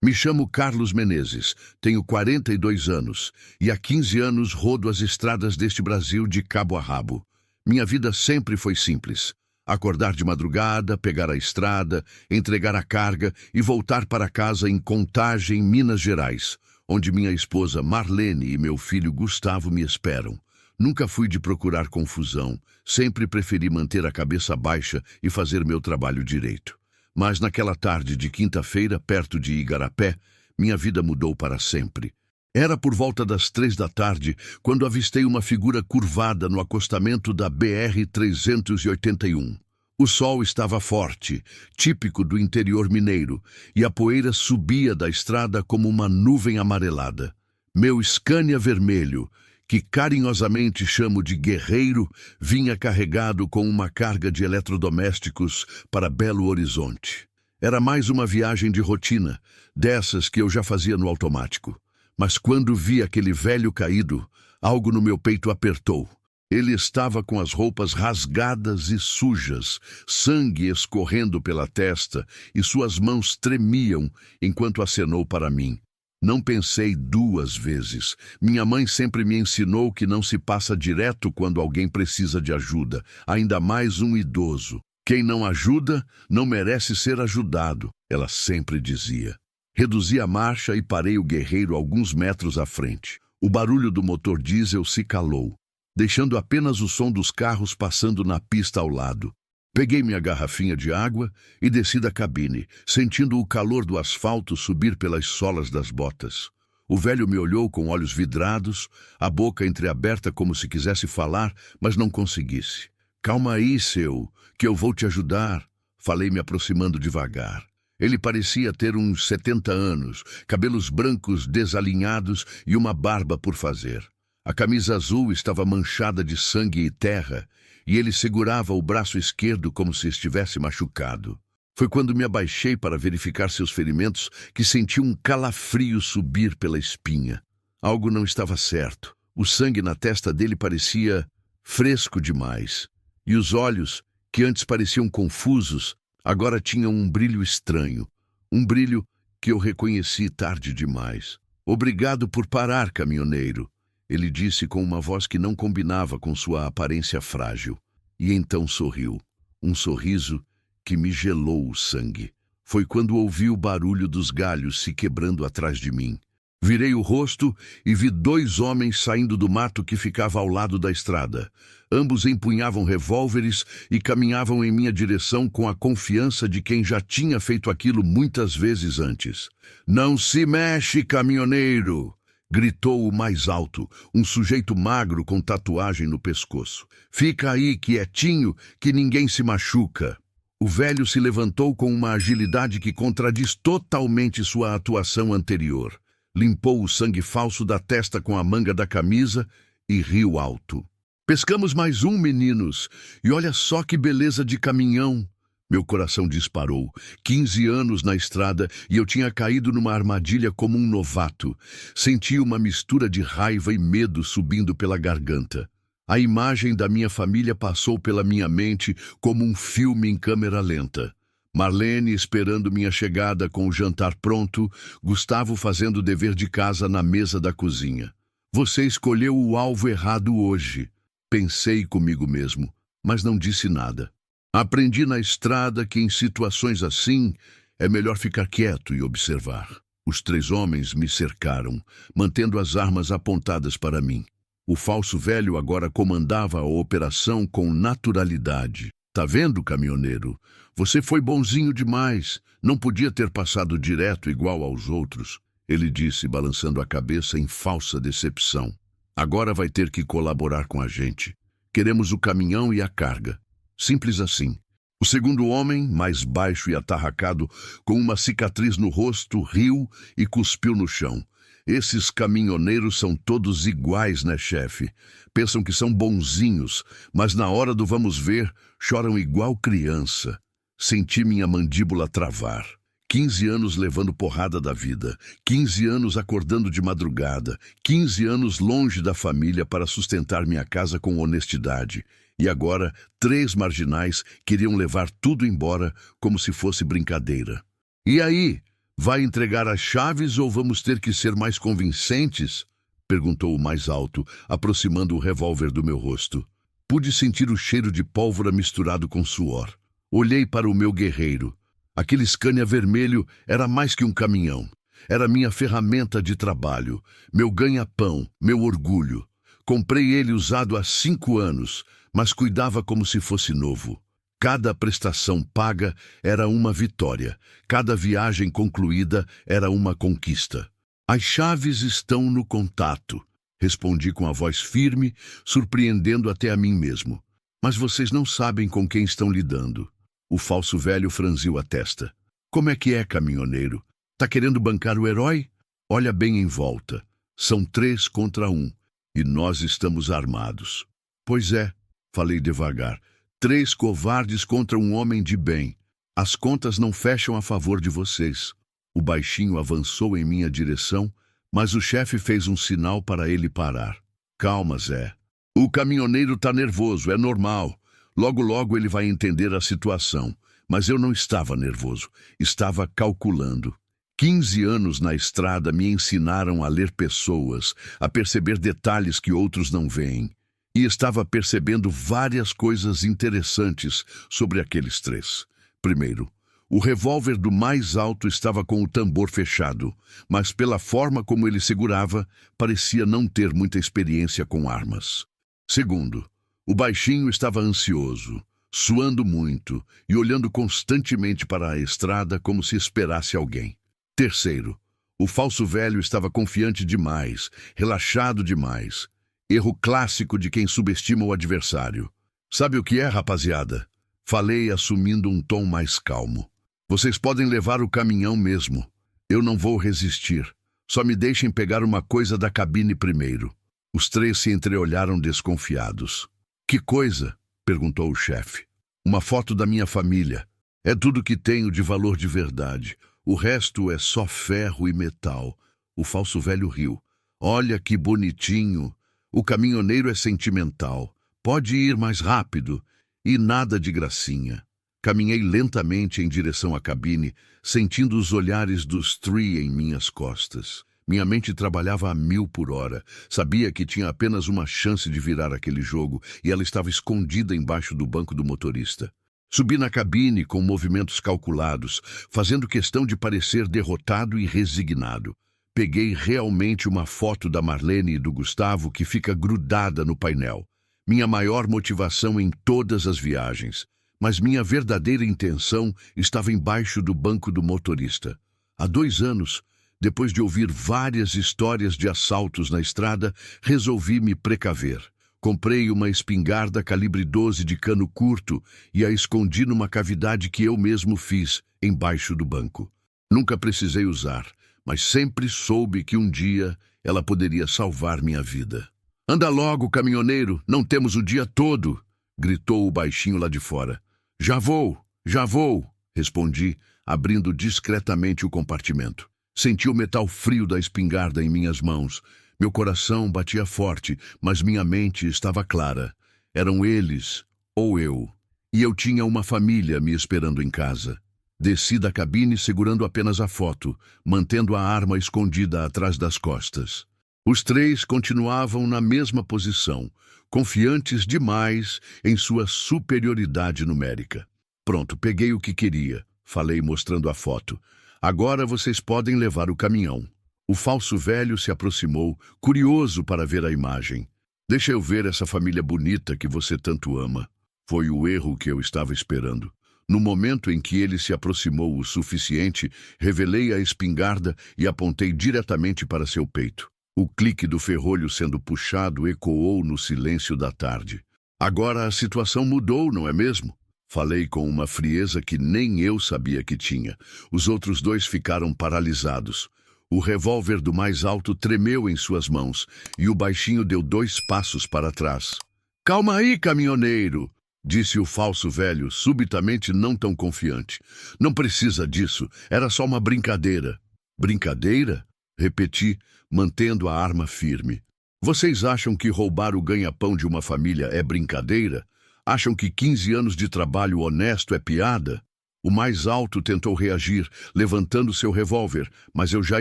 Me chamo Carlos Menezes, tenho 42 anos e há 15 anos rodo as estradas deste Brasil de cabo a rabo. Minha vida sempre foi simples. Acordar de madrugada, pegar a estrada, entregar a carga e voltar para casa em Contagem, Minas Gerais, onde minha esposa Marlene e meu filho Gustavo me esperam. Nunca fui de procurar confusão, sempre preferi manter a cabeça baixa e fazer meu trabalho direito. Mas naquela tarde de quinta-feira, perto de Igarapé, minha vida mudou para sempre. Era por volta das 3 da tarde, quando avistei uma figura curvada no acostamento da BR-381. O sol estava forte, típico do interior mineiro, e a poeira subia da estrada como uma nuvem amarelada. Meu Scania vermelho, que carinhosamente chamo de Guerreiro, vinha carregado com uma carga de eletrodomésticos para Belo Horizonte. Era mais uma viagem de rotina, dessas que eu já fazia no automático. Mas quando vi aquele velho caído, algo no meu peito apertou. Ele estava com as roupas rasgadas e sujas, sangue escorrendo pela testa e suas mãos tremiam enquanto acenou para mim. Não pensei 2 vezes. Minha mãe sempre me ensinou que não se passa direto quando alguém precisa de ajuda, ainda mais um idoso. Quem não ajuda, não merece ser ajudado, ela sempre dizia. Reduzi a marcha e parei o Guerreiro alguns metros à frente. O barulho do motor diesel se calou, deixando apenas o som dos carros passando na pista ao lado. Peguei minha garrafinha de água e desci da cabine, sentindo o calor do asfalto subir pelas solas das botas. O velho me olhou com olhos vidrados, a boca entreaberta como se quisesse falar, mas não conseguisse. Calma aí, seu, que eu vou te ajudar, falei me aproximando devagar. Ele parecia ter uns 70 anos, cabelos brancos desalinhados e uma barba por fazer. A camisa azul estava manchada de sangue e terra, e ele segurava o braço esquerdo como se estivesse machucado. Foi quando me abaixei para verificar seus ferimentos que senti um calafrio subir pela espinha. Algo não estava certo. O sangue na testa dele parecia fresco demais. E os olhos, que antes pareciam confusos, agora tinham um brilho estranho. Um brilho que eu reconheci tarde demais. Obrigado por parar, caminhoneiro. Ele disse com uma voz que não combinava com sua aparência frágil. E então sorriu. Um sorriso que me gelou o sangue. Foi quando ouvi o barulho dos galhos se quebrando atrás de mim. Virei o rosto e vi 2 homens saindo do mato que ficava ao lado da estrada. Ambos empunhavam revólveres e caminhavam em minha direção com a confiança de quem já tinha feito aquilo muitas vezes antes. Não se mexe, caminhoneiro! Gritou o mais alto, um sujeito magro com tatuagem no pescoço. Fica aí quietinho que ninguém se machuca. O velho se levantou com uma agilidade que contradiz totalmente sua atuação anterior. Limpou o sangue falso da testa com a manga da camisa e riu alto. Pescamos mais um, meninos, e olha só que beleza de caminhão. Meu coração disparou. 15 anos na estrada e eu tinha caído numa armadilha como um novato. Senti uma mistura de raiva e medo subindo pela garganta. A imagem da minha família passou pela minha mente como um filme em câmera lenta. Marlene esperando minha chegada com o jantar pronto, Gustavo fazendo o dever de casa na mesa da cozinha. Você escolheu o alvo errado hoje. Pensei comigo mesmo, mas não disse nada. Aprendi na estrada que em situações assim é melhor ficar quieto e observar. Os 3 homens me cercaram, mantendo as armas apontadas para mim. O falso velho agora comandava a operação com naturalidade. Tá vendo, caminhoneiro? Você foi bonzinho demais. Não podia ter passado direto igual aos outros. Ele disse, balançando a cabeça em falsa decepção. Agora vai ter que colaborar com a gente. Queremos o caminhão e a carga. Simples assim. O segundo homem, mais baixo e atarracado, com uma cicatriz no rosto, riu e cuspiu no chão. Esses caminhoneiros são todos iguais, né, chefe? Pensam que são bonzinhos, mas na hora do vamos ver, choram igual criança. Senti minha mandíbula travar. 15 anos levando porrada da vida, 15 anos acordando de madrugada, 15 anos longe da família para sustentar minha casa com honestidade. E agora, 3 marginais queriam levar tudo embora como se fosse brincadeira. E aí? Vai entregar as chaves ou vamos ter que ser mais convincentes? Perguntou o mais alto, aproximando o revólver do meu rosto. Pude sentir o cheiro de pólvora misturado com suor. Olhei para o meu guerreiro. Aquele Scania vermelho era mais que um caminhão. Era minha ferramenta de trabalho, meu ganha-pão, meu orgulho. Comprei ele usado há 5 anos, mas cuidava como se fosse novo. Cada prestação paga era uma vitória. Cada viagem concluída era uma conquista. As chaves estão no contato, respondi com a voz firme, surpreendendo até a mim mesmo. Mas vocês não sabem com quem estão lidando. O falso velho franziu a testa. Como é que é, caminhoneiro? Tá querendo bancar o herói? Olha bem em volta. São 3 contra 1. E nós estamos armados. Pois é, falei devagar. 3 covardes contra um homem de bem. As contas não fecham a favor de vocês. O baixinho avançou em minha direção, mas o chefe fez um sinal para ele parar. Calma, Zé. O caminhoneiro tá nervoso, é normal. Logo, logo ele vai entender a situação. Mas eu não estava nervoso, estava calculando. 15 anos na estrada me ensinaram a ler pessoas, a perceber detalhes que outros não veem. E estava percebendo várias coisas interessantes sobre aqueles 3. Primeiro, o revólver do mais alto estava com o tambor fechado, mas pela forma como ele segurava, parecia não ter muita experiência com armas. Segundo, o baixinho estava ansioso, suando muito e olhando constantemente para a estrada como se esperasse alguém. Terceiro, o falso velho estava confiante demais, relaxado demais. Erro clássico de quem subestima o adversário. Sabe o que é, rapaziada? Falei assumindo um tom mais calmo. Vocês podem levar o caminhão mesmo. Eu não vou resistir. Só me deixem pegar uma coisa da cabine primeiro. Os 3 se entreolharam desconfiados. Que coisa? Perguntou o chefe. Uma foto da minha família. É tudo que tenho de valor de verdade. O resto é só ferro e metal. O falso velho riu. Olha que bonitinho. O caminhoneiro é sentimental. Pode ir mais rápido. E nada de gracinha. Caminhei lentamente em direção à cabine, sentindo os olhares dos 3 em minhas costas. Minha mente trabalhava a 1000 por hora. Sabia que tinha apenas uma chance de virar aquele jogo e ela estava escondida embaixo do banco do motorista. Subi na cabine com movimentos calculados, fazendo questão de parecer derrotado e resignado. Peguei realmente uma foto da Marlene e do Gustavo que fica grudada no painel. Minha maior motivação em todas as viagens. Mas minha verdadeira intenção estava embaixo do banco do motorista. Há 2 anos, depois de ouvir várias histórias de assaltos na estrada, resolvi me precaver. Comprei uma espingarda calibre 12 de cano curto e a escondi numa cavidade que eu mesmo fiz, embaixo do banco. Nunca precisei usar, mas sempre soube que um dia ela poderia salvar minha vida. "Anda logo, caminhoneiro, não temos o dia todo", gritou o baixinho lá de fora. Já vou, respondi, abrindo discretamente o compartimento. Senti o metal frio da espingarda em minhas mãos. Meu coração batia forte, mas minha mente estava clara. Eram eles, ou eu. E eu tinha uma família me esperando em casa. Desci da cabine segurando apenas a foto, mantendo a arma escondida atrás das costas. Os 3 continuavam na mesma posição, confiantes demais em sua superioridade numérica. "Pronto, peguei o que queria", falei mostrando a foto. "Agora vocês podem levar o caminhão." O falso velho se aproximou, curioso para ver a imagem. "Deixa eu ver essa família bonita que você tanto ama." Foi o erro que eu estava esperando. No momento em que ele se aproximou o suficiente, revelei a espingarda e apontei diretamente para seu peito. O clique do ferrolho sendo puxado ecoou no silêncio da tarde. "Agora a situação mudou, não é mesmo?" Falei com uma frieza que nem eu sabia que tinha. Os outros 2 ficaram paralisados. O revólver do mais alto tremeu em suas mãos e o baixinho deu 2 passos para trás. "Calma aí, caminhoneiro", disse o falso velho, subitamente não tão confiante. "Não precisa disso, era só uma brincadeira." "Brincadeira?" repeti, mantendo a arma firme. "Vocês acham que roubar o ganha-pão de uma família é brincadeira? Acham que 15 anos de trabalho honesto é piada?" O mais alto tentou reagir, levantando seu revólver, mas eu já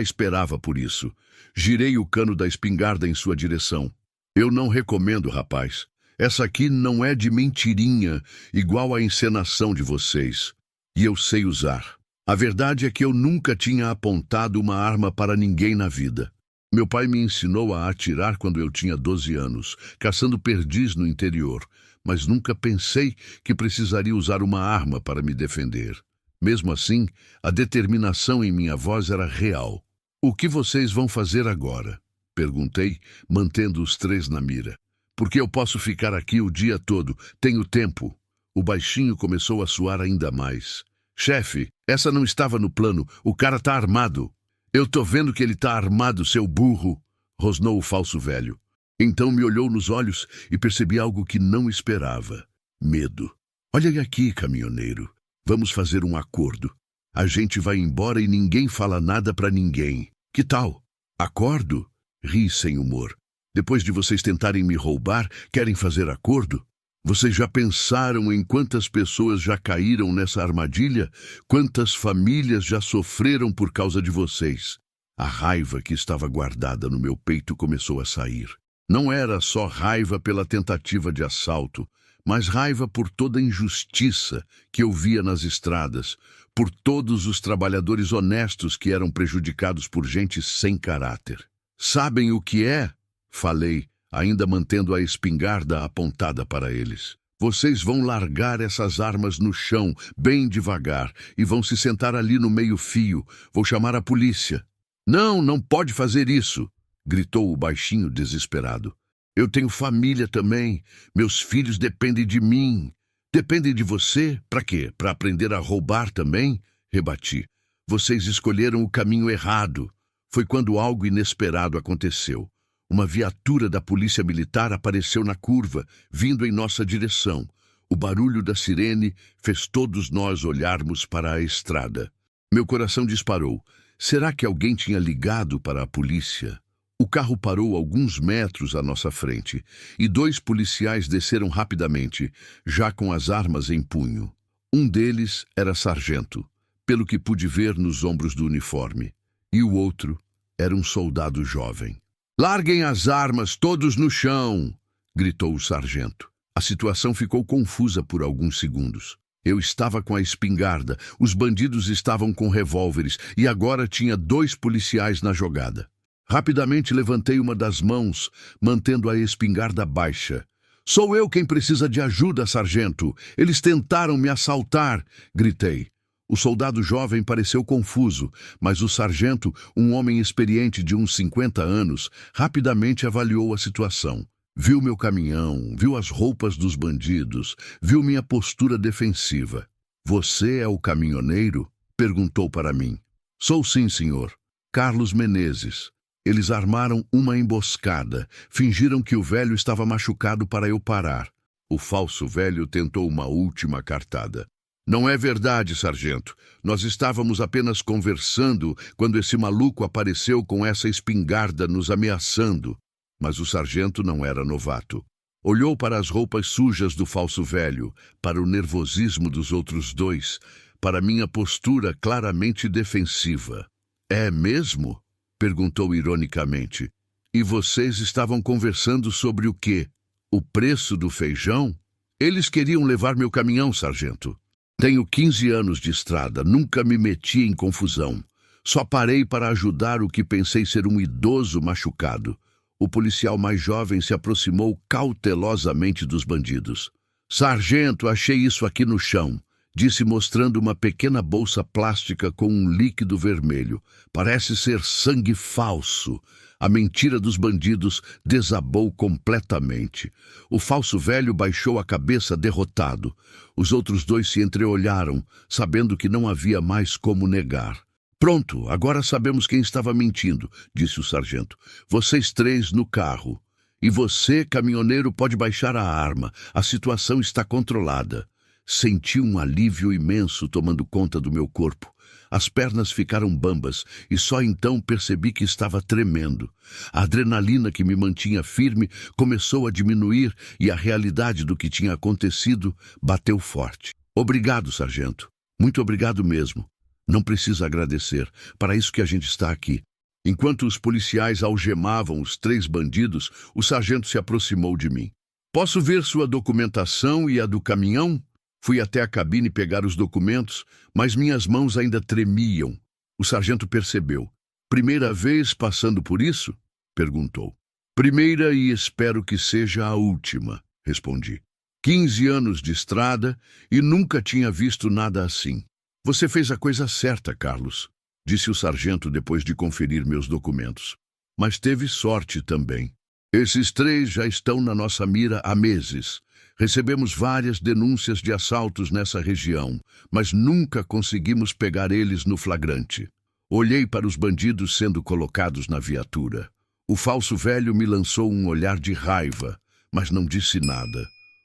esperava por isso. Girei o cano da espingarda em sua direção. Eu não recomendo, rapaz. Essa aqui não é de mentirinha, igual a encenação de vocês. E eu sei usar. A verdade é que eu nunca tinha apontado uma arma para ninguém na vida. Meu pai me ensinou a atirar quando eu tinha 12 anos, caçando perdiz no interior, mas nunca pensei que precisaria usar uma arma para me defender. Mesmo assim, a determinação em minha voz era real. "O que vocês vão fazer agora?" perguntei, mantendo os três na mira. "Porque eu posso ficar aqui o dia todo, tenho tempo." O baixinho começou a suar ainda mais. "Chefe, essa não estava no plano, o cara tá armado." "Eu tô vendo que ele tá armado, seu burro", rosnou o falso velho. Então me olhou nos olhos e percebi algo que não esperava. Medo. "Olha aqui, caminhoneiro. Vamos fazer um acordo. A gente vai embora e ninguém fala nada pra ninguém. Que tal?" "Acordo?" Ri sem humor. "Depois de vocês tentarem me roubar, querem fazer acordo? Vocês já pensaram em quantas pessoas já caíram nessa armadilha? Quantas famílias já sofreram por causa de vocês?" A raiva que estava guardada no meu peito começou a sair. Não era só raiva pela tentativa de assalto, mas raiva por toda a injustiça que eu via nas estradas, por todos os trabalhadores honestos que eram prejudicados por gente sem caráter. "Sabem o que é?" falei, ainda mantendo a espingarda apontada para eles. "Vocês vão largar essas armas no chão, bem devagar, e vão se sentar ali no meio-fio. Vou chamar a polícia." "Não, não pode fazer isso!" gritou o baixinho desesperado. "Eu tenho família também. Meus filhos dependem de mim." "Dependem de você? Para quê? Para aprender a roubar também?" rebati. "Vocês escolheram o caminho errado." Foi quando algo inesperado aconteceu. Uma viatura da polícia militar apareceu na curva, vindo em nossa direção. O barulho da sirene fez todos nós olharmos para a estrada. Meu coração disparou. Será que alguém tinha ligado para a polícia? O carro parou alguns metros à nossa frente, e 2 policiais desceram rapidamente, já com as armas em punho. Um deles era sargento, pelo que pude ver nos ombros do uniforme, e o outro era um soldado jovem. "Larguem as armas, todos no chão!" gritou o sargento. A situação ficou confusa por alguns segundos. Eu estava com a espingarda, os bandidos estavam com revólveres, e agora tinha 2 policiais na jogada. Rapidamente levantei uma das mãos, mantendo a espingarda baixa. "Sou eu quem precisa de ajuda, sargento. Eles tentaram me assaltar!" gritei. O soldado jovem pareceu confuso, mas o sargento, um homem experiente de uns 50 anos, rapidamente avaliou a situação. Viu meu caminhão, viu as roupas dos bandidos, viu minha postura defensiva. "Você é o caminhoneiro?" perguntou para mim. "Sou sim, senhor. Carlos Menezes." Eles armaram uma emboscada, fingiram que o velho estava machucado para eu parar. O falso velho tentou uma última cartada. "Não é verdade, sargento. Nós estávamos apenas conversando quando esse maluco apareceu com essa espingarda nos ameaçando." Mas o sargento não era novato. Olhou para as roupas sujas do falso velho, para o nervosismo dos outros 2, para minha postura claramente defensiva. "É mesmo?" perguntou ironicamente. "E vocês estavam conversando sobre o quê? O preço do feijão?" "Eles queriam levar meu caminhão, sargento. Tenho 15 anos de estrada, nunca me meti em confusão. Só parei para ajudar o que pensei ser um idoso machucado." O policial mais jovem se aproximou cautelosamente dos bandidos. "Sargento, achei isso aqui no chão", disse mostrando uma pequena bolsa plástica com um líquido vermelho. "Parece ser sangue falso." A mentira dos bandidos desabou completamente. O falso velho baixou a cabeça derrotado. Os outros 2 se entreolharam, sabendo que não havia mais como negar. "Pronto, agora sabemos quem estava mentindo", disse o sargento. "Vocês 3 no carro. E você, caminhoneiro, pode baixar a arma. A situação está controlada." Senti um alívio imenso tomando conta do meu corpo. As pernas ficaram bambas e só então percebi que estava tremendo. A adrenalina que me mantinha firme começou a diminuir e a realidade do que tinha acontecido bateu forte. "Obrigado, sargento." Muito obrigado mesmo. Não precisa agradecer. Para isso que a gente está aqui. Enquanto os policiais algemavam os 3 bandidos, o sargento se aproximou de mim. Posso ver sua documentação e a do caminhão? Fui até a cabine pegar os documentos, mas minhas mãos ainda tremiam. O sargento percebeu. Primeira vez passando por isso? Perguntou. Primeira e espero que seja a última, respondi. 15 anos de estrada e nunca tinha visto nada assim. Você fez a coisa certa, Carlos, disse o sargento depois de conferir meus documentos. Mas teve sorte também. Esses 3 já estão na nossa mira há meses. Recebemos várias denúncias de assaltos nessa região, mas nunca conseguimos pegar eles no flagrante. Olhei para os bandidos sendo colocados na viatura. O falso velho me lançou um olhar de raiva, mas não disse nada.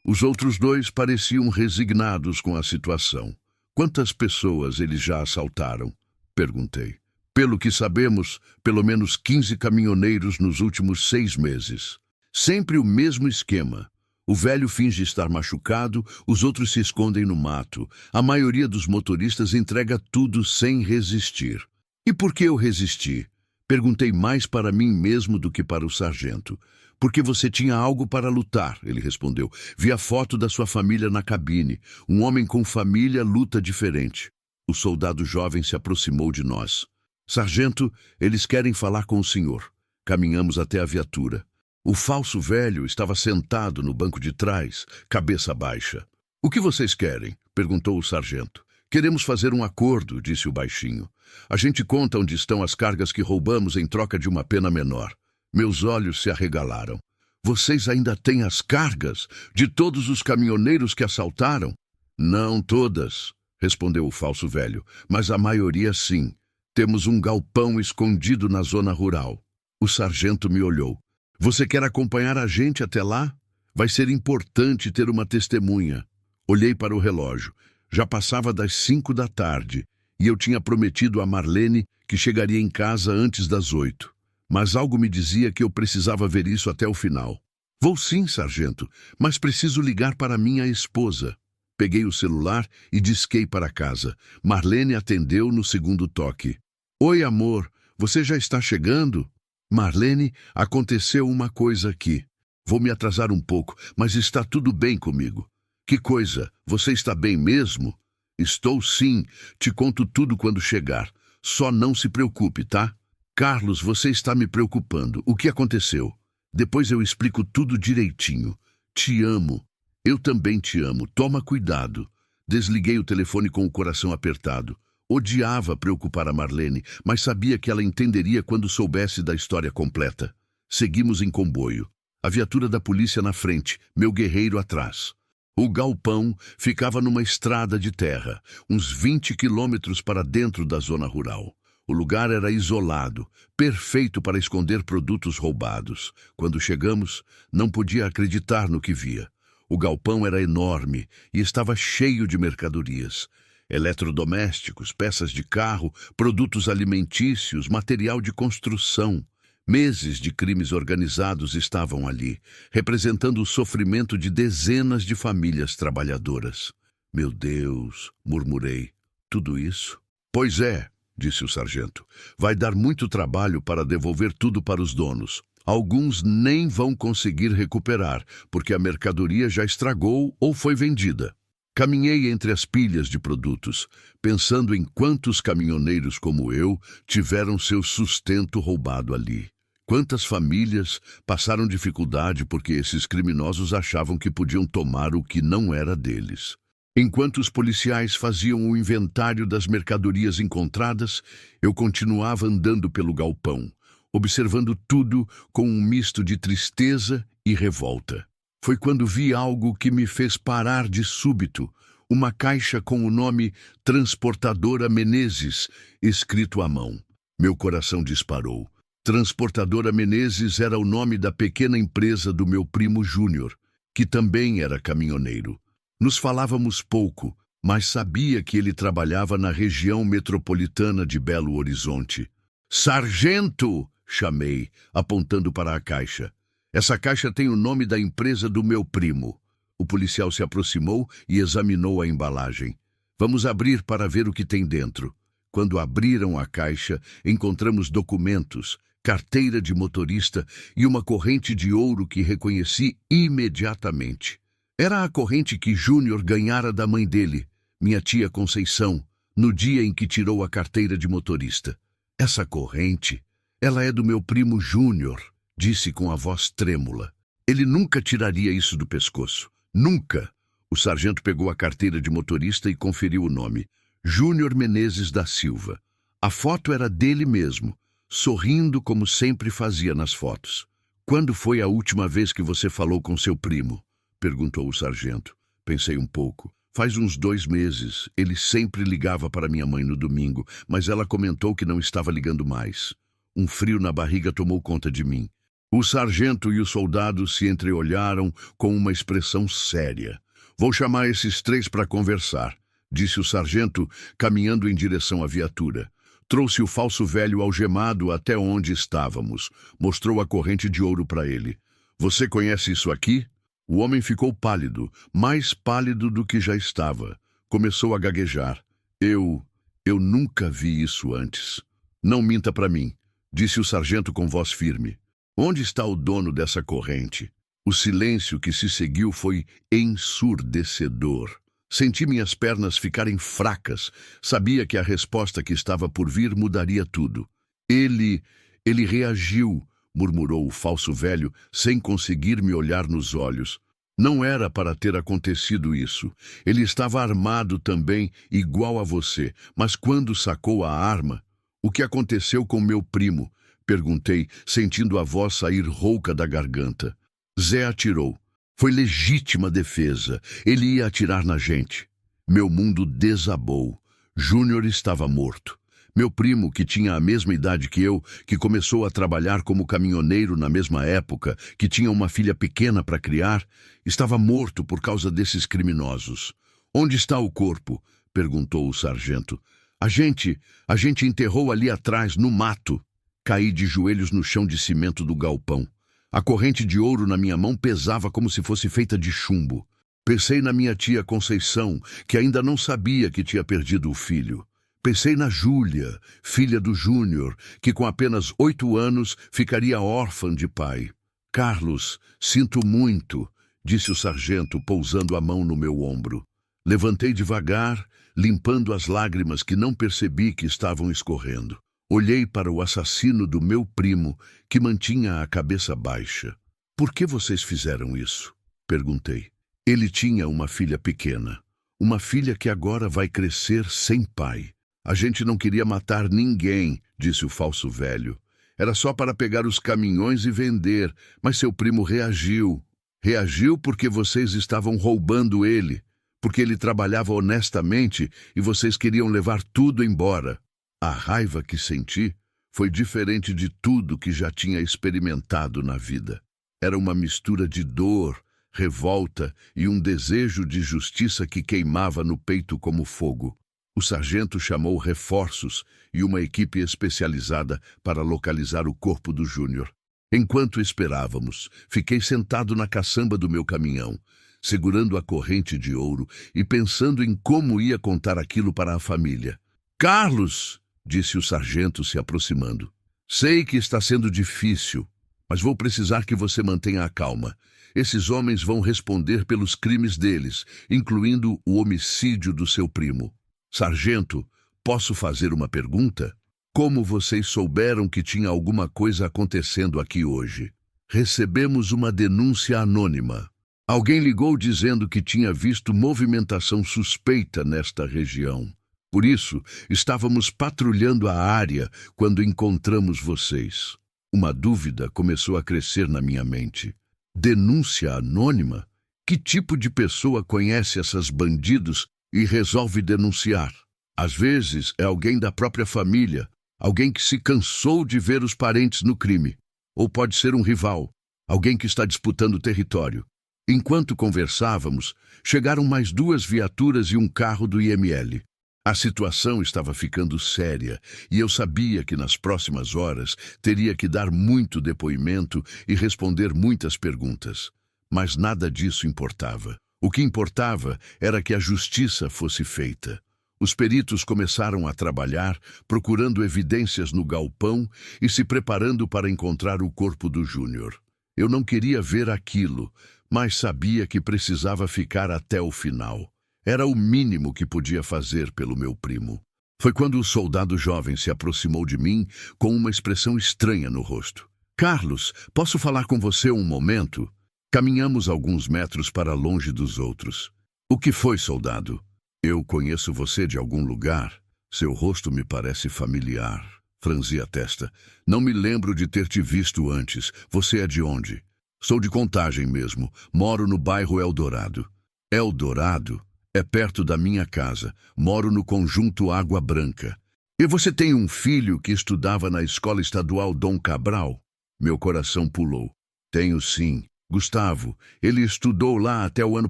Os outros 2 pareciam resignados com a situação. Quantas pessoas eles já assaltaram? Perguntei. Pelo que sabemos, pelo menos 15 caminhoneiros nos últimos 6 meses. Sempre o mesmo esquema. O velho finge estar machucado, os outros se escondem no mato. A maioria dos motoristas entrega tudo sem resistir. E por que eu resisti? Perguntei mais para mim mesmo do que para o sargento. Porque você tinha algo para lutar, ele respondeu. Vi a foto da sua família na cabine. Um homem com família luta diferente. O soldado jovem se aproximou de nós. Sargento, eles querem falar com o senhor. Caminhamos até a viatura. O falso velho estava sentado no banco de trás, cabeça baixa. O que vocês querem? Perguntou o sargento. Queremos fazer um acordo, disse o baixinho. A gente conta onde estão as cargas que roubamos em troca de uma pena menor. Meus olhos se arregalaram. Vocês ainda têm as cargas de todos os caminhoneiros que assaltaram? Não todas, respondeu o falso velho, mas a maioria sim. Temos um galpão escondido na zona rural. O sargento me olhou. Você quer acompanhar a gente até lá? Vai ser importante ter uma testemunha. Olhei para o relógio. Já passava das 5 da tarde e eu tinha prometido a Marlene que chegaria em casa antes das 8. Mas algo me dizia que eu precisava ver isso até o final. Vou sim, sargento, mas preciso ligar para minha esposa. Peguei o celular e disquei para casa. Marlene atendeu no segundo toque. Oi, amor, você já está chegando? Marlene, aconteceu uma coisa aqui. Vou me atrasar um pouco, mas está tudo bem comigo. Que coisa? Você está bem mesmo? Estou sim. Te conto tudo quando chegar. Só não se preocupe, tá? Carlos, você está me preocupando. O que aconteceu? Depois eu explico tudo direitinho. Te amo. Eu também te amo. Toma cuidado. Desliguei o telefone com o coração apertado. Odiava preocupar a Marlene, mas sabia que ela entenderia quando soubesse da história completa. Seguimos em comboio. A viatura da polícia na frente, meu guerreiro atrás. O galpão ficava numa estrada de terra, uns 20 quilômetros para dentro da zona rural. O lugar era isolado, perfeito para esconder produtos roubados. Quando chegamos, não podia acreditar no que via. O galpão era enorme e estava cheio de mercadorias. Eletrodomésticos, peças de carro, produtos alimentícios, material de construção. Meses de crimes organizados estavam ali, representando o sofrimento de dezenas de famílias trabalhadoras. Meu Deus, murmurei, tudo isso? Pois é, disse o sargento. Vai dar muito trabalho para devolver tudo para os donos. Alguns nem vão conseguir recuperar, porque a mercadoria já estragou ou foi vendida. Caminhei entre as pilhas de produtos, pensando em quantos caminhoneiros como eu tiveram seu sustento roubado ali. Quantas famílias passaram dificuldade porque esses criminosos achavam que podiam tomar o que não era deles. Enquanto os policiais faziam o inventário das mercadorias encontradas, eu continuava andando pelo galpão, observando tudo com um misto de tristeza e revolta. Foi quando vi algo que me fez parar de súbito, uma caixa com o nome Transportadora Menezes, escrito à mão. Meu coração disparou. Transportadora Menezes era o nome da pequena empresa do meu primo Júnior, que também era caminhoneiro. Nos falávamos pouco, mas sabia que ele trabalhava na região metropolitana de Belo Horizonte. Sargento! Chamei, apontando para a caixa. Essa caixa tem o nome da empresa do meu primo. O policial se aproximou e examinou a embalagem. Vamos abrir para ver o que tem dentro. Quando abriram a caixa, encontramos documentos, carteira de motorista e uma corrente de ouro que reconheci imediatamente. Era a corrente que Júnior ganhara da mãe dele, minha tia Conceição, no dia em que tirou a carteira de motorista. Essa corrente, ela é do meu primo Júnior, disse com a voz trêmula. Ele nunca tiraria isso do pescoço. Nunca. O sargento pegou a carteira de motorista e conferiu o nome. Júnior Menezes da Silva. A foto era dele mesmo, sorrindo como sempre fazia nas fotos. Quando foi a última vez que você falou com seu primo? Perguntou o sargento. Pensei um pouco. Faz uns 2 meses. Ele sempre ligava para minha mãe no domingo, mas ela comentou que não estava ligando mais. Um frio na barriga tomou conta de mim. O sargento e o soldado se entreolharam com uma expressão séria. Vou chamar esses 3 para conversar, disse o sargento, caminhando em direção à viatura. Trouxe o falso velho algemado até onde estávamos. Mostrou a corrente de ouro para ele. Você conhece isso aqui? O homem ficou pálido, mais pálido do que já estava. Começou a gaguejar. Eu nunca vi isso antes. Não minta para mim, disse o sargento com voz firme. Onde está o dono dessa corrente? O silêncio que se seguiu foi ensurdecedor. Senti minhas pernas ficarem fracas. Sabia que a resposta que estava por vir mudaria tudo. Ele reagiu, murmurou o falso velho, sem conseguir me olhar nos olhos. Não era para ter acontecido isso. Ele estava armado também, igual a você. Mas quando sacou a arma... O que aconteceu com meu primo? Perguntei, sentindo a voz sair rouca da garganta. Zé atirou. Foi legítima defesa. Ele ia atirar na gente. Meu mundo desabou. Júnior estava morto. Meu primo, que tinha a mesma idade que eu, que começou a trabalhar como caminhoneiro na mesma época, que tinha uma filha pequena para criar, estava morto por causa desses criminosos. Onde está o corpo? Perguntou o sargento. A gente enterrou ali atrás, no mato. Caí de joelhos no chão de cimento do galpão. A corrente de ouro na minha mão pesava como se fosse feita de chumbo. Pensei na minha tia Conceição, que ainda não sabia que tinha perdido o filho. Pensei na Júlia, filha do Júnior, que com apenas 8 anos ficaria órfã de pai. Carlos, sinto muito, disse o sargento, pousando a mão no meu ombro. Levantei devagar, limpando as lágrimas que não percebi que estavam escorrendo. Olhei para o assassino do meu primo, que mantinha a cabeça baixa. Por que vocês fizeram isso? Perguntei. Ele tinha uma filha pequena. Uma filha que agora vai crescer sem pai. A gente não queria matar ninguém, disse o falso velho. Era só para pegar os caminhões e vender, mas seu primo reagiu. Reagiu porque vocês estavam roubando ele, porque ele trabalhava honestamente e vocês queriam levar tudo embora. A raiva que senti foi diferente de tudo que já tinha experimentado na vida. Era uma mistura de dor, revolta e um desejo de justiça que queimava no peito como fogo. O sargento chamou reforços e uma equipe especializada para localizar o corpo do Júnior. Enquanto esperávamos, fiquei sentado na caçamba do meu caminhão, segurando a corrente de ouro e pensando em como ia contar aquilo para a família. Carlos, disse o sargento se aproximando. Sei que está sendo difícil, mas vou precisar que você mantenha a calma. Esses homens vão responder pelos crimes deles, incluindo o homicídio do seu primo. Sargento, posso fazer uma pergunta? Como vocês souberam que tinha alguma coisa acontecendo aqui hoje? Recebemos uma denúncia anônima. Alguém ligou dizendo que tinha visto movimentação suspeita nesta região. Por isso, estávamos patrulhando a área quando encontramos vocês. Uma dúvida começou a crescer na minha mente. Denúncia anônima? Que tipo de pessoa conhece esses bandidos e resolve denunciar? Às vezes é alguém da própria família, alguém que se cansou de ver os parentes no crime. Ou pode ser um rival, alguém que está disputando território. Enquanto conversávamos, chegaram mais 2 viaturas e um carro do IML. A situação estava ficando séria e eu sabia que nas próximas horas teria que dar muito depoimento e responder muitas perguntas. Mas nada disso importava. O que importava era que a justiça fosse feita. Os peritos começaram a trabalhar, procurando evidências no galpão e se preparando para encontrar o corpo do Júnior. Eu não queria ver aquilo, mas sabia que precisava ficar até o final. Era o mínimo que podia fazer pelo meu primo. Foi quando o soldado jovem se aproximou de mim com uma expressão estranha no rosto. Carlos, posso falar com você um momento? Caminhamos alguns metros para longe dos outros. O que foi, soldado? Eu conheço você de algum lugar. Seu rosto me parece familiar. Franzi a testa. Não me lembro de ter te visto antes. Você é de onde? Sou de Contagem mesmo. Moro no bairro Eldorado. Eldorado? É perto da minha casa. Moro no conjunto Água Branca. E você tem um filho que estudava na escola estadual Dom Cabral? Meu coração pulou. Tenho sim. Gustavo. Ele estudou lá até o ano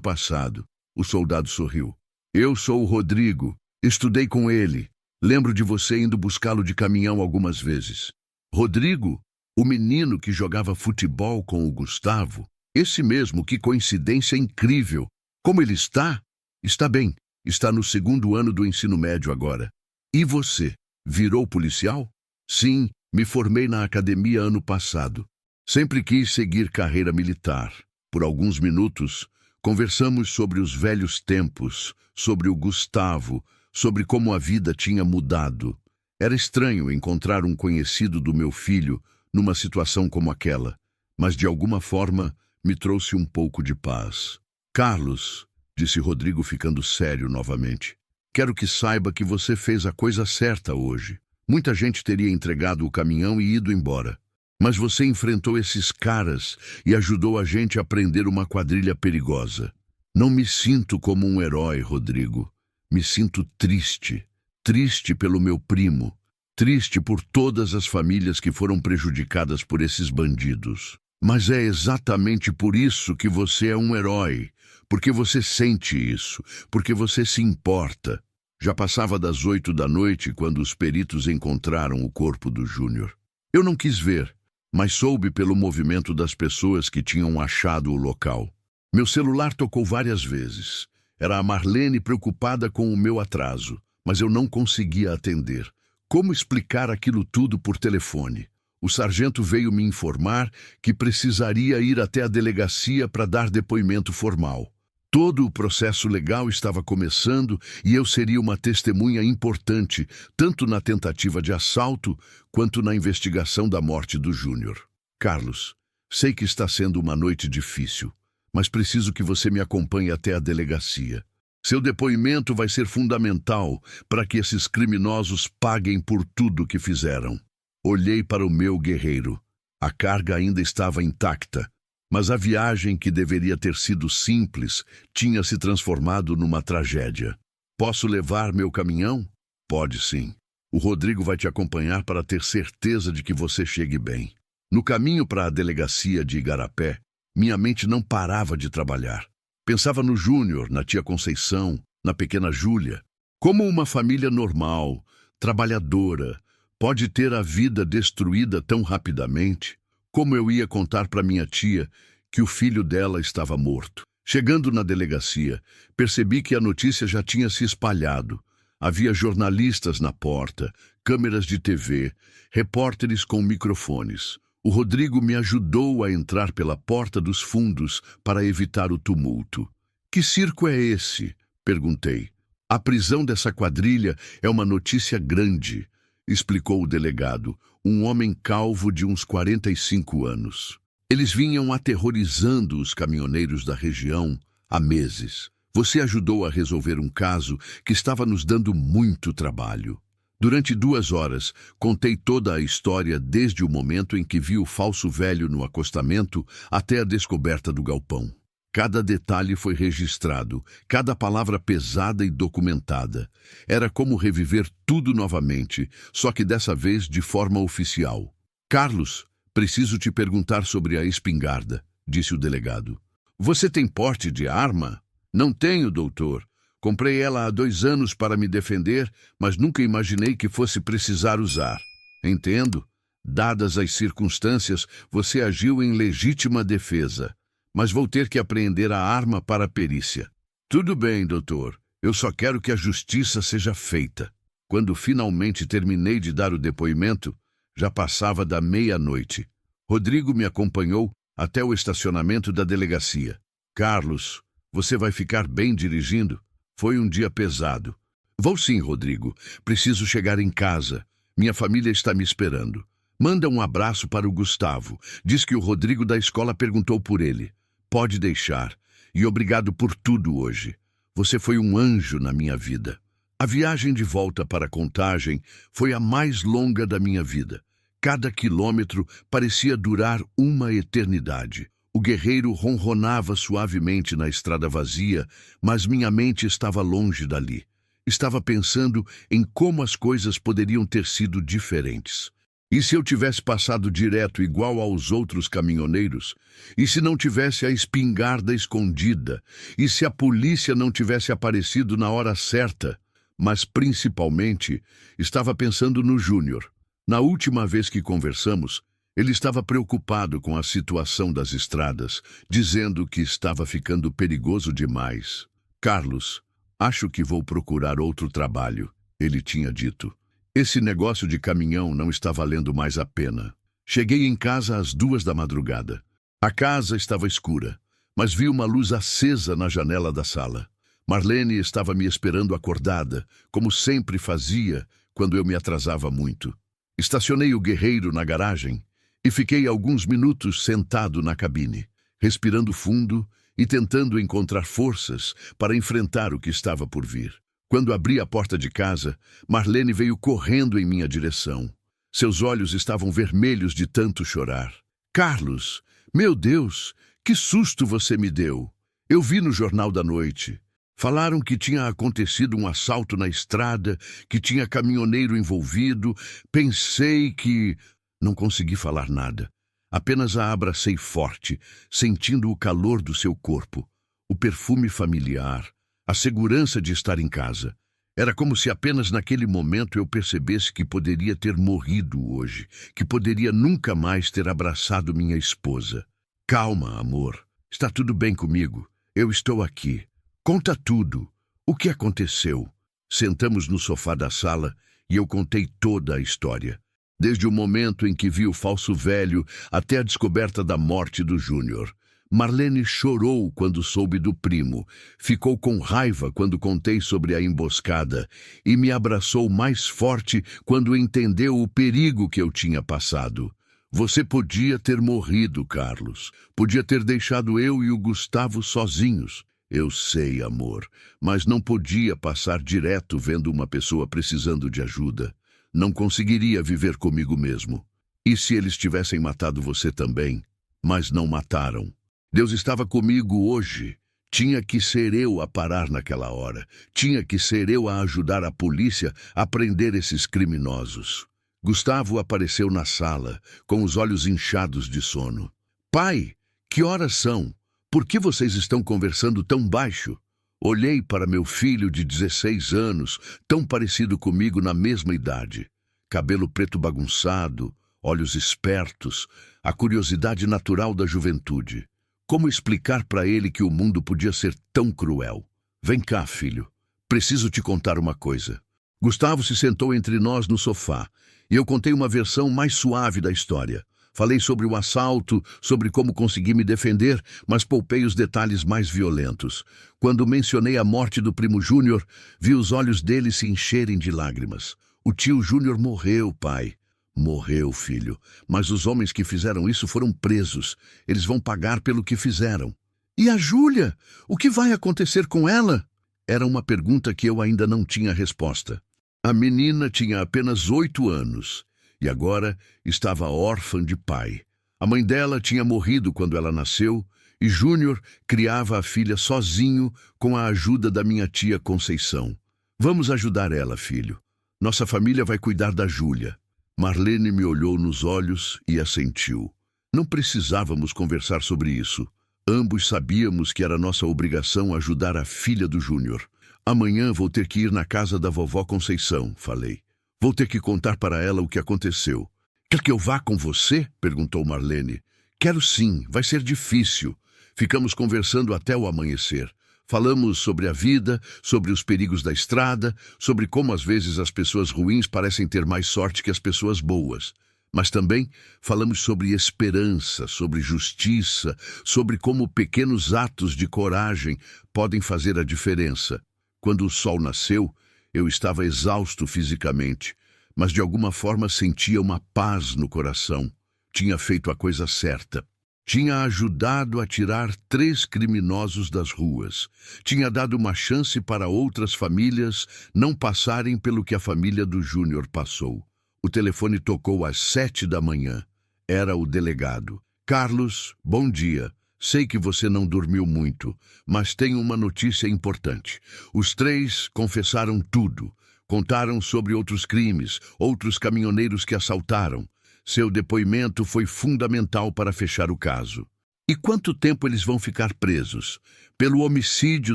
passado. O soldado sorriu. Eu sou o Rodrigo. Estudei com ele. Lembro de você indo buscá-lo de caminhão algumas vezes. Rodrigo? O menino que jogava futebol com o Gustavo? Esse mesmo, que coincidência incrível. Como ele está? Está bem. Está no 2º ano do ensino médio agora. E você? Virou policial? Sim, me formei na academia ano passado. Sempre quis seguir carreira militar. Por alguns minutos, conversamos sobre os velhos tempos, sobre o Gustavo, sobre como a vida tinha mudado. Era estranho encontrar um conhecido do meu filho numa situação como aquela, mas de alguma forma me trouxe um pouco de paz. Carlos, disse Rodrigo ficando sério novamente, quero que saiba que você fez a coisa certa hoje. Muita gente teria entregado o caminhão e ido embora. Mas você enfrentou esses caras e ajudou a gente a prender uma quadrilha perigosa. Não me sinto como um herói, Rodrigo. Me sinto triste. Triste pelo meu primo. Triste por todas as famílias que foram prejudicadas por esses bandidos. Mas é exatamente por isso que você é um herói. Porque você sente isso. Porque você se importa. Já passava das 8 da noite quando os peritos encontraram o corpo do Júnior. Eu não quis ver, mas soube pelo movimento das pessoas que tinham achado o local. Meu celular tocou várias vezes. Era a Marlene preocupada com o meu atraso, mas eu não conseguia atender. Como explicar aquilo tudo por telefone? O sargento veio me informar que precisaria ir até a delegacia para dar depoimento formal. Todo o processo legal estava começando e eu seria uma testemunha importante, tanto na tentativa de assalto quanto na investigação da morte do Júnior. Carlos, sei que está sendo uma noite difícil, mas preciso que você me acompanhe até a delegacia. Seu depoimento vai ser fundamental para que esses criminosos paguem por tudo que fizeram. Olhei para o meu guerreiro. A carga ainda estava intacta. Mas a viagem, que deveria ter sido simples, tinha se transformado numa tragédia. Posso levar meu caminhão? Pode sim. O Rodrigo vai te acompanhar para ter certeza de que você chegue bem. No caminho para a delegacia de Igarapé, minha mente não parava de trabalhar. Pensava no Júnior, na tia Conceição, na pequena Júlia. Como uma família normal, trabalhadora, pode ter a vida destruída tão rapidamente? Como eu ia contar para minha tia que o filho dela estava morto? Chegando na delegacia, percebi que a notícia já tinha se espalhado. Havia jornalistas na porta, câmeras de TV, repórteres com microfones. O Rodrigo me ajudou a entrar pela porta dos fundos para evitar o tumulto. Que circo é esse? Perguntei. A prisão dessa quadrilha é uma notícia grande, explicou o delegado, um homem calvo de uns 45 anos. Eles vinham aterrorizando os caminhoneiros da região há meses. Você ajudou a resolver um caso que estava nos dando muito trabalho. Durante 2 horas, contei toda a história desde o momento em que vi o falso velho no acostamento até a descoberta do galpão. Cada detalhe foi registrado, cada palavra pesada e documentada. Era como reviver tudo novamente, só que dessa vez de forma oficial. Carlos, preciso te perguntar sobre a espingarda, disse o delegado. Você tem porte de arma? Não tenho, doutor. Comprei ela há 2 anos para me defender, mas nunca imaginei que fosse precisar usar. Entendo. Dadas as circunstâncias, você agiu em legítima defesa. Mas vou ter que apreender a arma para a perícia. Tudo bem, doutor. Eu só quero que a justiça seja feita. Quando finalmente terminei de dar o depoimento, já passava da meia-noite. Rodrigo me acompanhou até o estacionamento da delegacia. Carlos, você vai ficar bem dirigindo? Foi um dia pesado. Vou sim, Rodrigo. Preciso chegar em casa. Minha família está me esperando. Manda um abraço para o Gustavo. Diz que o Rodrigo da escola perguntou por ele. Pode deixar. E obrigado por tudo hoje. Você foi um anjo na minha vida. A viagem de volta para Contagem foi a mais longa da minha vida. Cada quilômetro parecia durar uma eternidade. O guerreiro ronronava suavemente na estrada vazia, mas minha mente estava longe dali. Estava pensando em como as coisas poderiam ter sido diferentes. E se eu tivesse passado direto igual aos outros caminhoneiros? E se não tivesse a espingarda escondida? E se a polícia não tivesse aparecido na hora certa? Mas, principalmente, estava pensando no Júnior. Na última vez que conversamos, ele estava preocupado com a situação das estradas, dizendo que estava ficando perigoso demais. Carlos, acho que vou procurar outro trabalho, ele tinha dito. Esse negócio de caminhão não está valendo mais a pena. Cheguei em casa às 2 da madrugada. A casa estava escura, mas vi uma luz acesa na janela da sala. Marlene estava me esperando acordada, como sempre fazia quando eu me atrasava muito. Estacionei o guerreiro na garagem e fiquei alguns minutos sentado na cabine, respirando fundo e tentando encontrar forças para enfrentar o que estava por vir. Quando abri a porta de casa, Marlene veio correndo em minha direção. Seus olhos estavam vermelhos de tanto chorar. Carlos, meu Deus, que susto você me deu! Eu vi no Jornal da Noite. Falaram que tinha acontecido um assalto na estrada, que tinha caminhoneiro envolvido. Pensei que... Não consegui falar nada. Apenas a abracei forte, sentindo o calor do seu corpo, o perfume familiar, a segurança de estar em casa. Era como se apenas naquele momento eu percebesse que poderia ter morrido hoje, que poderia nunca mais ter abraçado minha esposa. Calma, amor. Está tudo bem comigo. Eu estou aqui. Conta tudo. O que aconteceu? Sentamos no sofá da sala e eu contei toda a história. Desde o momento em que vi o falso velho até a descoberta da morte do Júnior. Marlene chorou quando soube do primo, ficou com raiva quando contei sobre a emboscada e me abraçou mais forte quando entendeu o perigo que eu tinha passado. Você podia ter morrido, Carlos. Podia ter deixado eu e o Gustavo sozinhos. Eu sei, amor, mas não podia passar direto vendo uma pessoa precisando de ajuda. Não conseguiria viver comigo mesmo. E se eles tivessem matado você também? Mas não mataram. Deus estava comigo hoje. Tinha que ser eu a parar naquela hora. Tinha que ser eu a ajudar a polícia a prender esses criminosos. Gustavo apareceu na sala, com os olhos inchados de sono. Pai, que horas são? Por que vocês estão conversando tão baixo? Olhei para meu filho de 16 anos, tão parecido comigo na mesma idade. Cabelo preto bagunçado, olhos espertos, a curiosidade natural da juventude. Como explicar para ele que o mundo podia ser tão cruel? Vem cá, filho. Preciso te contar uma coisa. Gustavo se sentou entre nós no sofá, e eu contei uma versão mais suave da história. Falei sobre o assalto, sobre como consegui me defender, mas poupei os detalhes mais violentos. Quando mencionei a morte do primo Júnior, vi os olhos dele se encherem de lágrimas. O tio Júnior morreu, pai. Morreu, filho. Mas os homens que fizeram isso foram presos. Eles vão pagar pelo que fizeram. E a Júlia? O que vai acontecer com ela? Era uma pergunta que eu ainda não tinha resposta. A menina tinha apenas 8 anos. E agora estava órfã de pai. A mãe dela tinha morrido quando ela nasceu e Júnior criava a filha sozinho com a ajuda da minha tia Conceição. Vamos ajudar ela, filho. Nossa família vai cuidar da Júlia. Marlene me olhou nos olhos e assentiu. Não precisávamos conversar sobre isso. Ambos sabíamos que era nossa obrigação ajudar a filha do Júnior. Amanhã vou ter que ir na casa da vovó Conceição, falei. Vou ter que contar para ela o que aconteceu. Quer que eu vá com você? Perguntou Marlene. Quero sim, vai ser difícil. Ficamos conversando até o amanhecer. Falamos sobre a vida, sobre os perigos da estrada, sobre como às vezes as pessoas ruins parecem ter mais sorte que as pessoas boas. Mas também falamos sobre esperança, sobre justiça, sobre como pequenos atos de coragem podem fazer a diferença. Quando o sol nasceu, eu estava exausto fisicamente, mas de alguma forma sentia uma paz no coração. Tinha feito a coisa certa. Tinha ajudado a tirar 3 criminosos das ruas. Tinha dado uma chance para outras famílias não passarem pelo que a família do Júnior passou. O telefone tocou às 7 da manhã. Era o delegado. Carlos, bom dia. Sei que você não dormiu muito, mas tenho uma notícia importante. Os 3 confessaram tudo. Contaram sobre outros crimes, outros caminhoneiros que assaltaram. Seu depoimento foi fundamental para fechar o caso. E quanto tempo eles vão ficar presos? Pelo homicídio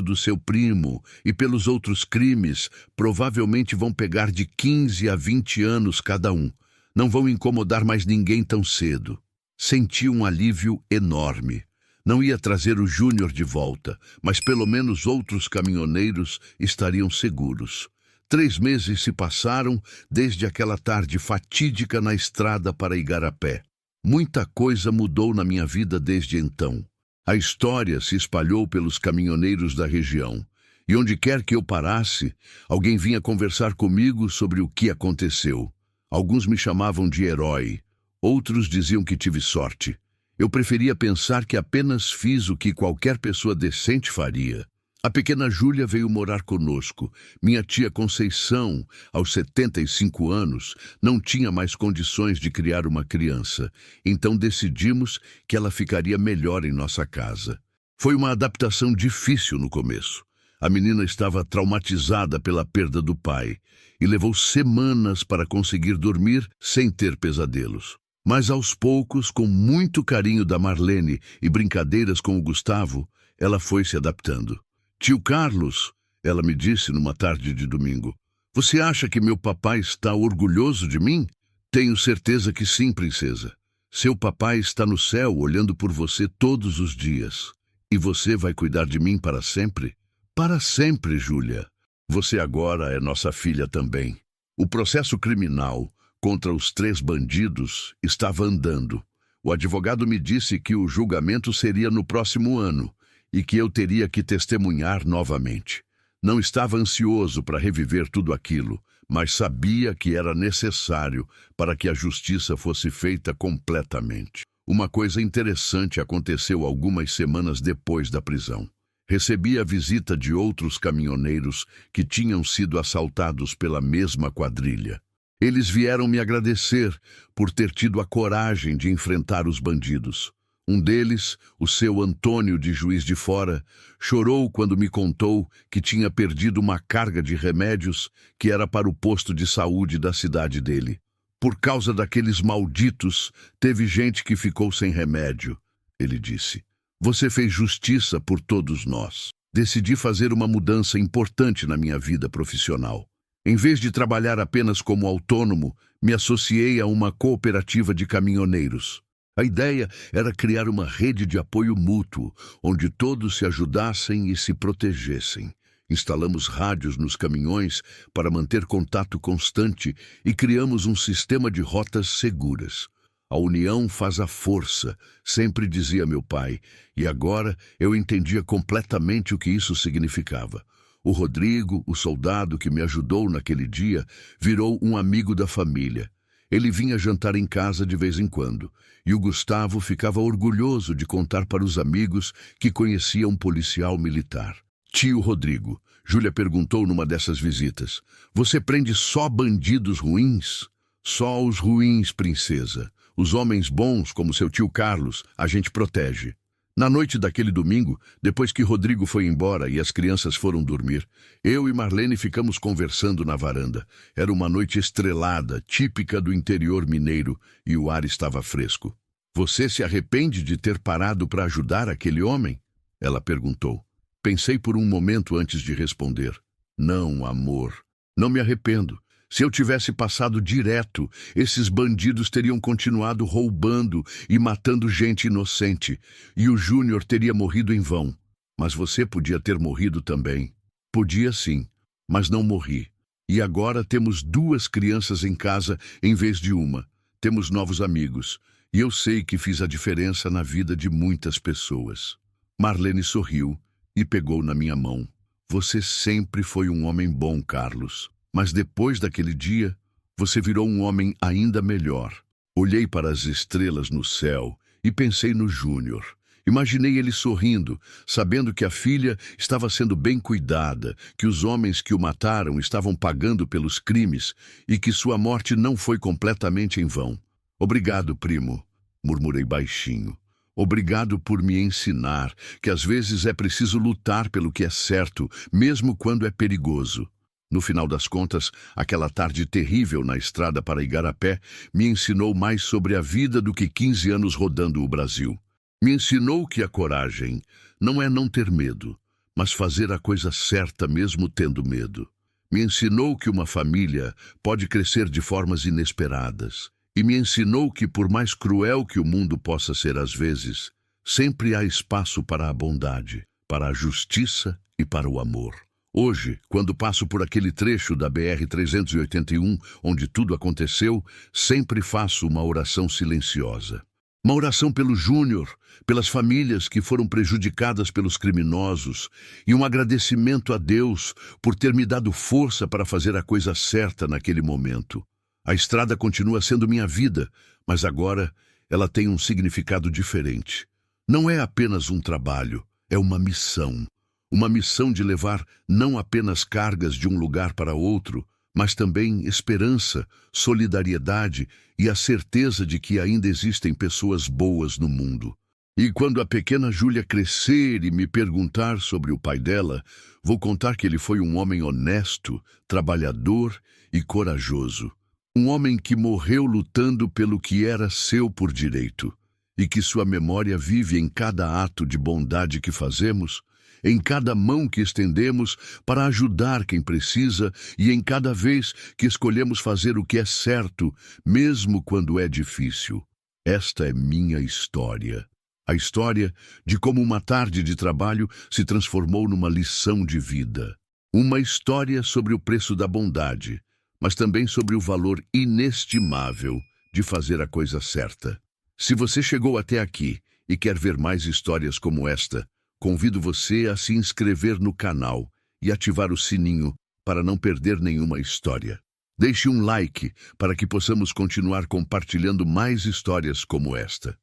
do seu primo e pelos outros crimes, provavelmente vão pegar de 15 a 20 anos cada um. Não vão incomodar mais ninguém tão cedo. Senti um alívio enorme. Não ia trazer o Júnior de volta, mas pelo menos outros caminhoneiros estariam seguros. 3 meses se passaram desde aquela tarde fatídica na estrada para Igarapé. Muita coisa mudou na minha vida desde então. A história se espalhou pelos caminhoneiros da região. E onde quer que eu parasse, alguém vinha conversar comigo sobre o que aconteceu. Alguns me chamavam de herói, outros diziam que tive sorte. Eu preferia pensar que apenas fiz o que qualquer pessoa decente faria. A pequena Júlia veio morar conosco. Minha tia Conceição, aos 75 anos, não tinha mais condições de criar uma criança. Então decidimos que ela ficaria melhor em nossa casa. Foi uma adaptação difícil no começo. A menina estava traumatizada pela perda do pai e levou semanas para conseguir dormir sem ter pesadelos. Mas aos poucos, com muito carinho da Marlene e brincadeiras com o Gustavo, ela foi se adaptando. Tio Carlos, ela me disse numa tarde de domingo, você acha que meu papai está orgulhoso de mim? Tenho certeza que sim, princesa. Seu papai está no céu olhando por você todos os dias. E você vai cuidar de mim para sempre? Para sempre, Júlia. Você agora é nossa filha também. O processo criminal contra os 3 bandidos estava andando. O advogado me disse que o julgamento seria no próximo ano e que eu teria que testemunhar novamente. Não estava ansioso para reviver tudo aquilo, mas sabia que era necessário para que a justiça fosse feita completamente. Uma coisa interessante aconteceu algumas semanas depois da prisão. Recebi a visita de outros caminhoneiros que tinham sido assaltados pela mesma quadrilha. Eles vieram me agradecer por ter tido a coragem de enfrentar os bandidos. Um deles, o seu Antônio de Juiz de Fora, chorou quando me contou que tinha perdido uma carga de remédios que era para o posto de saúde da cidade dele. Por causa daqueles malditos, teve gente que ficou sem remédio, ele disse. Você fez justiça por todos nós. Decidi fazer uma mudança importante na minha vida profissional. Em vez de trabalhar apenas como autônomo, me associei a uma cooperativa de caminhoneiros. A ideia era criar uma rede de apoio mútuo, onde todos se ajudassem e se protegessem. Instalamos rádios nos caminhões para manter contato constante e criamos um sistema de rotas seguras. A união faz a força, sempre dizia meu pai, e agora eu entendia completamente o que isso significava. O Rodrigo, o soldado que me ajudou naquele dia, virou um amigo da família. Ele vinha jantar em casa de vez em quando, e o Gustavo ficava orgulhoso de contar para os amigos que conhecia um policial militar. Tio Rodrigo, Júlia perguntou numa dessas visitas, você prende só bandidos ruins? Só os ruins, princesa. Os homens bons, como seu tio Carlos, a gente protege. Na noite daquele domingo, depois que Rodrigo foi embora e as crianças foram dormir, eu e Marlene ficamos conversando na varanda. Era uma noite estrelada, típica do interior mineiro, e o ar estava fresco. Você se arrepende de ter parado para ajudar aquele homem? Ela perguntou. Pensei por um momento antes de responder. Não, amor, não me arrependo. Se eu tivesse passado direto, esses bandidos teriam continuado roubando e matando gente inocente, e o Júnior teria morrido em vão. Mas você podia ter morrido também. Podia sim, mas não morri. E agora temos 2 crianças em casa em vez de uma. Temos novos amigos. E eu sei que fiz a diferença na vida de muitas pessoas. Marlene sorriu e pegou na minha mão. Você sempre foi um homem bom, Carlos. Mas depois daquele dia, você virou um homem ainda melhor. Olhei para as estrelas no céu e pensei no Júnior. Imaginei ele sorrindo, sabendo que a filha estava sendo bem cuidada, que os homens que o mataram estavam pagando pelos crimes e que sua morte não foi completamente em vão. Obrigado, primo, murmurei baixinho. Obrigado por me ensinar que às vezes é preciso lutar pelo que é certo, mesmo quando é perigoso. No final das contas, aquela tarde terrível na estrada para Igarapé me ensinou mais sobre a vida do que 15 anos rodando o Brasil. Me ensinou que a coragem não é não ter medo, mas fazer a coisa certa mesmo tendo medo. Me ensinou que uma família pode crescer de formas inesperadas. E me ensinou que, por mais cruel que o mundo possa ser às vezes, sempre há espaço para a bondade, para a justiça e para o amor. Hoje, quando passo por aquele trecho da BR-381, onde tudo aconteceu, sempre faço uma oração silenciosa. Uma oração pelo Júnior, pelas famílias que foram prejudicadas pelos criminosos, e um agradecimento a Deus por ter me dado força para fazer a coisa certa naquele momento. A estrada continua sendo minha vida, mas agora ela tem um significado diferente. Não é apenas um trabalho, é uma missão. Uma missão de levar não apenas cargas de um lugar para outro, mas também esperança, solidariedade e a certeza de que ainda existem pessoas boas no mundo. E quando a pequena Júlia crescer e me perguntar sobre o pai dela, vou contar que ele foi um homem honesto, trabalhador e corajoso. Um homem que morreu lutando pelo que era seu por direito, e que sua memória vive em cada ato de bondade que fazemos, em cada mão que estendemos para ajudar quem precisa e em cada vez que escolhemos fazer o que é certo, mesmo quando é difícil. Esta é minha história. A história de como uma tarde de trabalho se transformou numa lição de vida. Uma história sobre o preço da bondade, mas também sobre o valor inestimável de fazer a coisa certa. Se você chegou até aqui e quer ver mais histórias como esta, convido você a se inscrever no canal e ativar o sininho para não perder nenhuma história. Deixe um like para que possamos continuar compartilhando mais histórias como esta.